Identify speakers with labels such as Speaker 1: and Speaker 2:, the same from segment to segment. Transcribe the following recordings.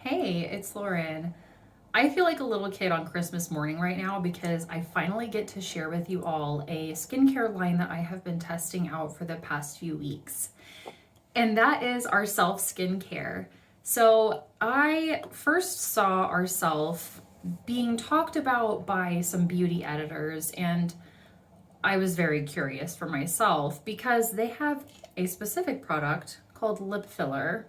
Speaker 1: Hey, it's Lauren. I feel like a little kid on Christmas morning right now because I finally get to share with you all a skincare line that I have been testing out for the past few weeks. And that is Ourself Skincare. So I first saw Ourself being talked about by some beauty editors, and I was very curious for myself because they have a specific product called lip filler,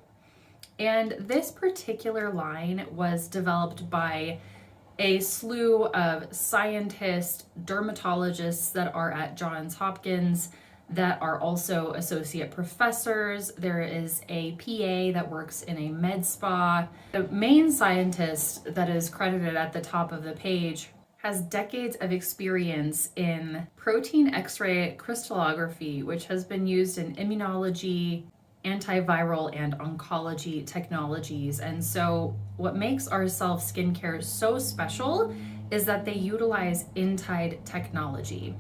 Speaker 1: and this particular line was developed by a slew of scientists, dermatologists that are at Johns Hopkins that are also associate professors. There is a PA that works in a med spa. The main scientist that is credited at the top of the page has decades of experience in protein X-ray crystallography, which has been used in immunology, antiviral, and oncology technologies. And so what makes Ourself Skincare so special is that they utilize Intide Technology.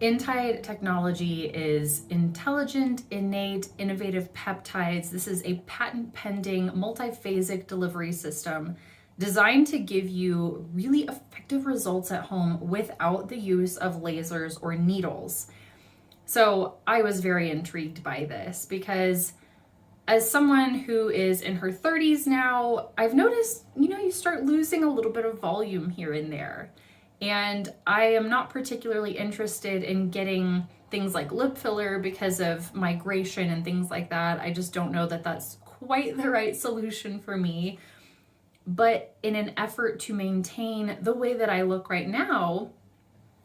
Speaker 1: Intide Technology is intelligent, innate, innovative peptides. This is a patent-pending multiphasic delivery system designed to give you really effective results at home without the use of lasers or needles. So I was very intrigued by this because as someone who is in her 30s now, I've noticed, you start losing a little bit of volume here and there. And I am not particularly interested in getting things like lip filler because of migration and things like that. I just don't know that that's quite the right solution for me. But in an effort to maintain the way that I look right now,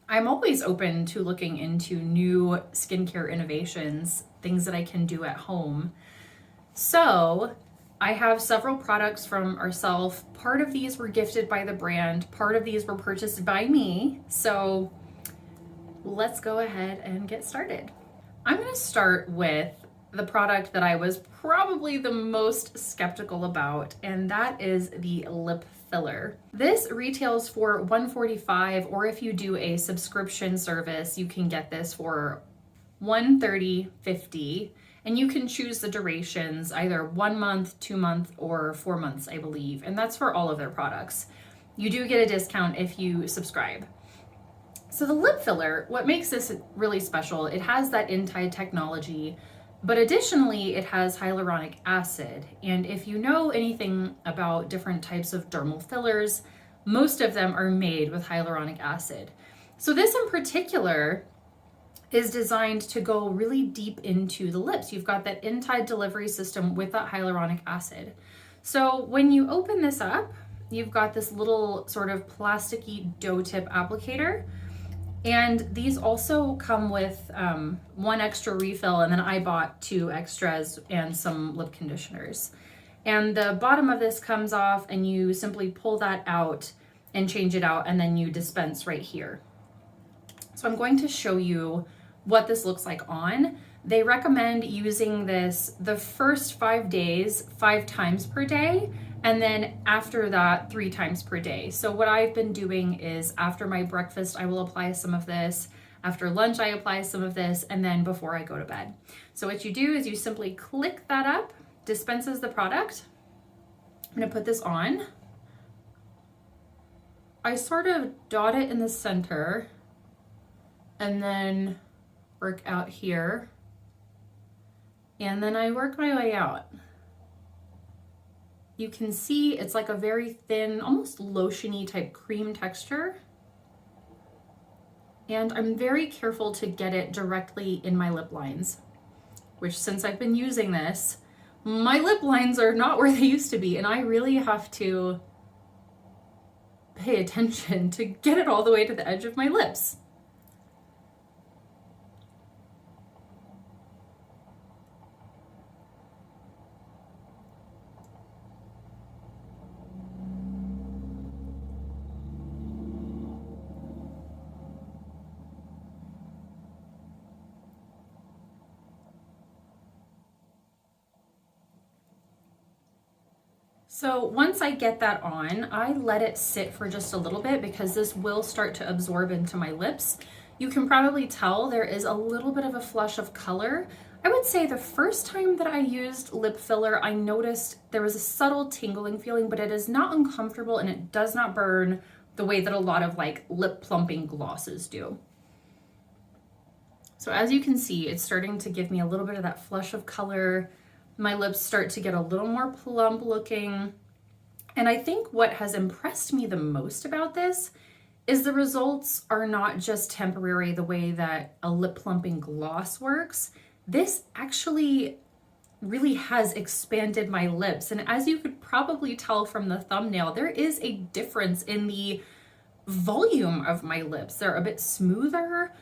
Speaker 1: I'm always open to looking into new skincare innovations, things that I can do at home. So I have several products from Ourself. Part of these were gifted by the brand, part of these were purchased by me. So let's go ahead and get started. I'm going to start with the product that I was probably the most skeptical about, and that is the lip filler. This retails for $145, or if you do a subscription service, you can get this for $130.50, and you can choose the durations, either 1 month, 2 month, or 4 months, I believe, and that's for all of their products. You do get a discount if you subscribe. So the lip filler, what makes this really special, it has that Intide technology, but additionally, it has hyaluronic acid. And if you know anything about different types of dermal fillers, most of them are made with hyaluronic acid. So this in particular is designed to go really deep into the lips. You've got that Intide delivery system with that hyaluronic acid. So when you open this up, you've got this little sort of plasticky dough tip applicator. And these also come with one extra refill, and then I bought 2 extras and some lip conditioners. And the bottom of this comes off, and you simply pull that out and change it out, and then you dispense right here. So I'm going to show you what this looks like on. They recommend using this the first 5 days, 5 times per day, and then after that, 3 times per day. So what I've been doing is after my breakfast, I will apply some of this. After lunch, I apply some of this, and then before I go to bed. So what you do is you simply click that up, dispenses the product. I'm gonna put this on. I sort of dot it in the center and then work out here. And then I work my way out. You can see it's like a very thin, almost lotiony type cream texture. And I'm very careful to get it directly in my lip lines, which since I've been using this, my lip lines are not where they used to be, and I really have to pay attention to get it all the way to the edge of my lips. So once I get that on, I let it sit for just a little bit because this will start to absorb into my lips. You can probably tell there is a little bit of a flush of color. I would say the first time that I used lip filler, I noticed there was a subtle tingling feeling, but it is not uncomfortable and it does not burn the way that a lot of like lip plumping glosses do. So as you can see, it's starting to give me a little bit of that flush of color. My lips start to get a little more plump looking. And I think what has impressed me the most about this is the results are not just temporary the way that a lip plumping gloss works. This actually really has expanded my lips. And as you could probably tell from the thumbnail, there is a difference in the volume of my lips. They're a bit smoother.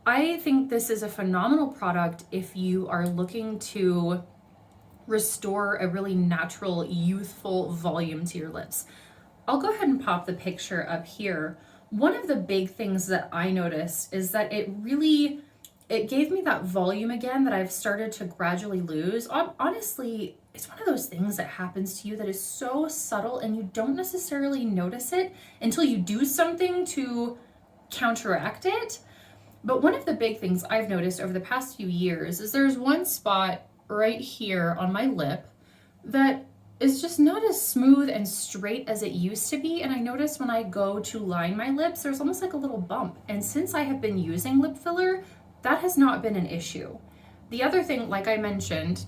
Speaker 1: I think this is a phenomenal product if you are looking to restore a really natural, youthful volume to your lips. I'll go ahead and pop the picture up here. One of the big things that I noticed is that it gave me that volume again that I've started to gradually lose. Honestly, it's one of those things that happens to you that is so subtle and you don't necessarily notice it until you do something to counteract it. But one of the big things I've noticed over the past few years is there's one spot right here on my lip that is just not as smooth and straight as it used to be. And I notice when I go to line my lips, there's almost like a little bump. And since I have been using lip filler, that has not been an issue. The other thing, like I mentioned,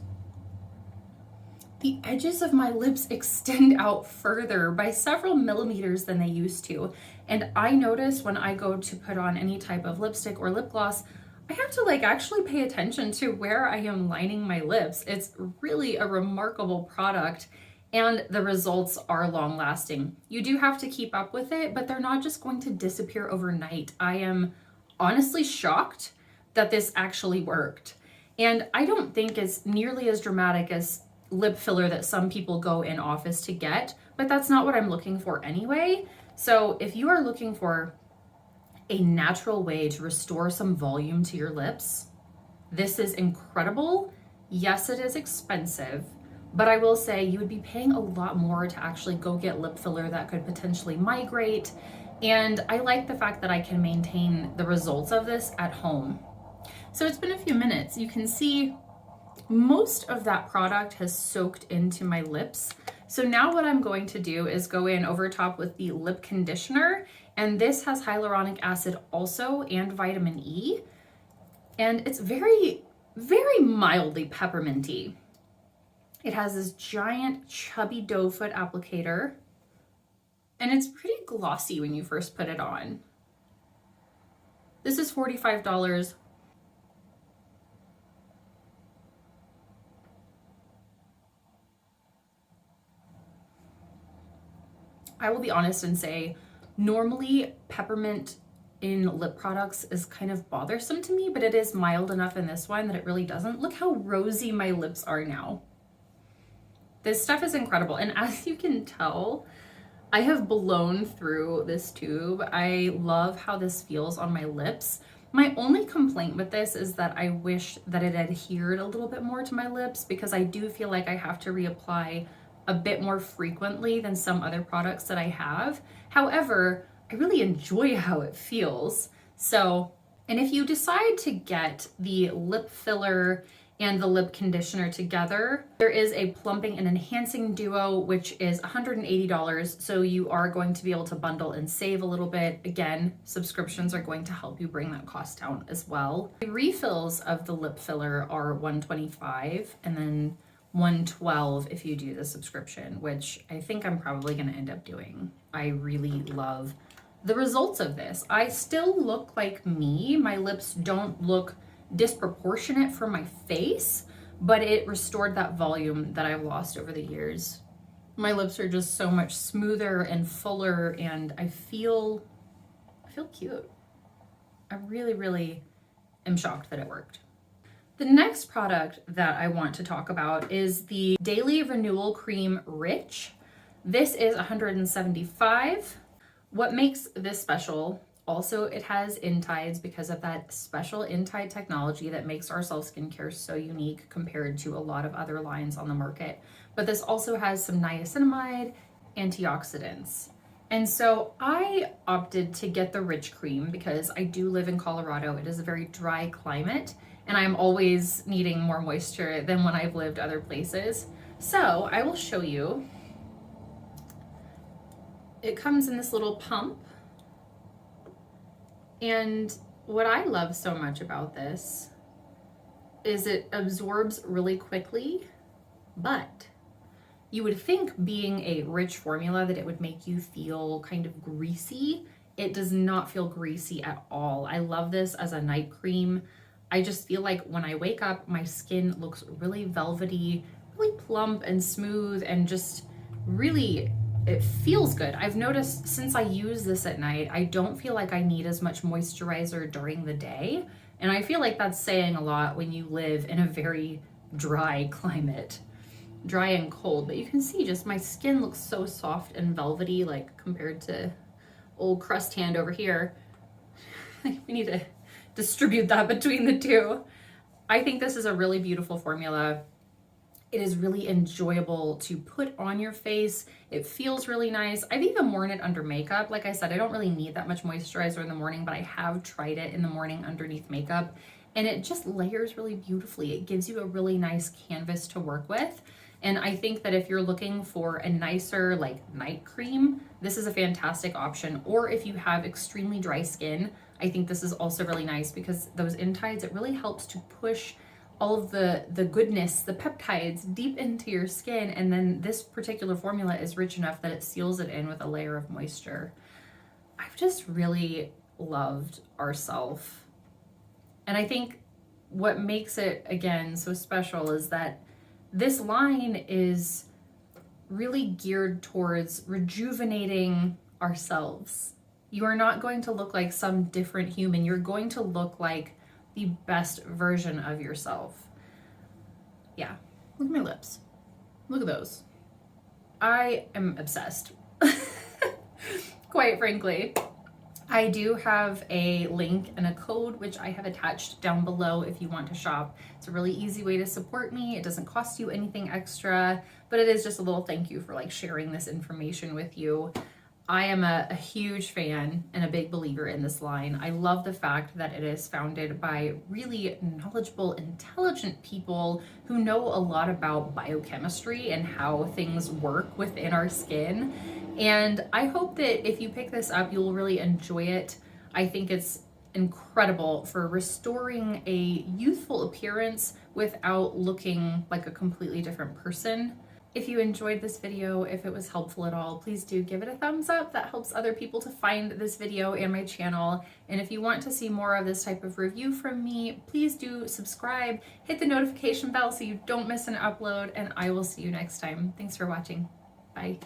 Speaker 1: the edges of my lips extend out further by several millimeters than they used to. And I notice when I go to put on any type of lipstick or lip gloss, I have to like actually pay attention to where I am lining my lips. It's really a remarkable product and the results are long lasting. You do have to keep up with it, but they're not just going to disappear overnight. I am honestly shocked that this actually worked. And I don't think it's nearly as dramatic as lip filler that some people go in office to get, but that's not what I'm looking for anyway. So if you are looking for a natural way to restore some volume to your lips, this is incredible. Yes, it is expensive, but I will say you would be paying a lot more to actually go get lip filler that could potentially migrate. And I like the fact that I can maintain the results of this at home. So it's been a few minutes. You can see most of that product has soaked into my lips. So now what I'm going to do is go in over top with the lip conditioner, and this has hyaluronic acid also and vitamin E. And it's very, very mildly pepperminty. It has this giant chubby doe foot applicator, and it's pretty glossy when you first put it on. This is $45. I will be honest and say, normally peppermint in lip products is kind of bothersome to me, but it is mild enough in this one that it really doesn't. Look how rosy my lips are now. This stuff is incredible. And as you can tell, I have blown through this tube. I love how this feels on my lips. My only complaint with this is that I wish that it adhered a little bit more to my lips, because I do feel like I have to reapply a bit more frequently than some other products that I have. However, I really enjoy how it feels. So, and if you decide to get the lip filler and the lip conditioner together, there is a plumping and enhancing duo, which is $180. So you are going to be able to bundle and save a little bit. Again, subscriptions are going to help you bring that cost down as well. The refills of the lip filler are $125, and then $112 if you do the subscription, which I think I'm probably going to end up doing. I really love the results of this. I still look like me. My lips don't look disproportionate for my face, but it restored that volume that I've lost over the years. My lips are just so much smoother and fuller, and I feel cute. I really, really am shocked that it worked. The next product that I want to talk about is the Daily Renewal Cream Rich. This is $175. What makes this special? Also, it has Intides because of that special Intide technology that makes Ourself Skincare so unique compared to a lot of other lines on the market. But this also has some niacinamide antioxidants. And so I opted to get the Rich Cream because I do live in Colorado. It is a very dry climate. and I'm always needing more moisture than when I've lived other places. So I will show you. It comes in this little pump, and what I love so much about this is it absorbs really quickly, but you would think being a rich formula that it would make you feel kind of greasy. It does not feel greasy at all. I love this as a night cream. I just feel like when I wake up, my skin looks really velvety, really plump and smooth, and just really, it feels good. I've noticed since I use this at night, I don't feel like I need as much moisturizer during the day. And I feel like that's saying a lot when you live in a very dry climate, dry and cold. But you can see just my skin looks so soft and velvety, like compared to old crust hand over here. We need to distribute that between the two. I think this is a really beautiful formula. It is really enjoyable to put on your face. It feels really nice. I've even worn it under makeup. Like I said, I don't really need that much moisturizer in the morning, but I have tried it in the morning underneath makeup, and it just layers really beautifully. It gives you a really nice canvas to work with. And I think that if you're looking for a nicer like night cream, this is a fantastic option. Or if you have extremely dry skin, I think this is also really nice because those Intides, it really helps to push all of the goodness, the peptides deep into your skin. And then this particular formula is rich enough that it seals it in with a layer of moisture. I've just really loved Ourself. And I think what makes it, again, so special is that this line is really geared towards rejuvenating ourselves. You are not going to look like some different human. You're going to look like the best version of yourself. Yeah, look at my lips. Look at those. I am obsessed. Quite frankly. I do have a link and a code which I have attached down below if you want to shop. It's a really easy way to support me. It doesn't cost you anything extra, but it is just a little thank you for like sharing this information with you. I am a huge fan and a big believer in this line. I love the fact that it is founded by really knowledgeable, intelligent people who know a lot about biochemistry and how things work within our skin. And I hope that if you pick this up, you'll really enjoy it. I think it's incredible for restoring a youthful appearance without looking like a completely different person. If you enjoyed this video, if it was helpful at all, please do give it a thumbs up. That helps other people to find this video and my channel. And if you want to see more of this type of review from me, please do subscribe, hit the notification bell so you don't miss an upload, and I will see you next time. Thanks for watching. Bye.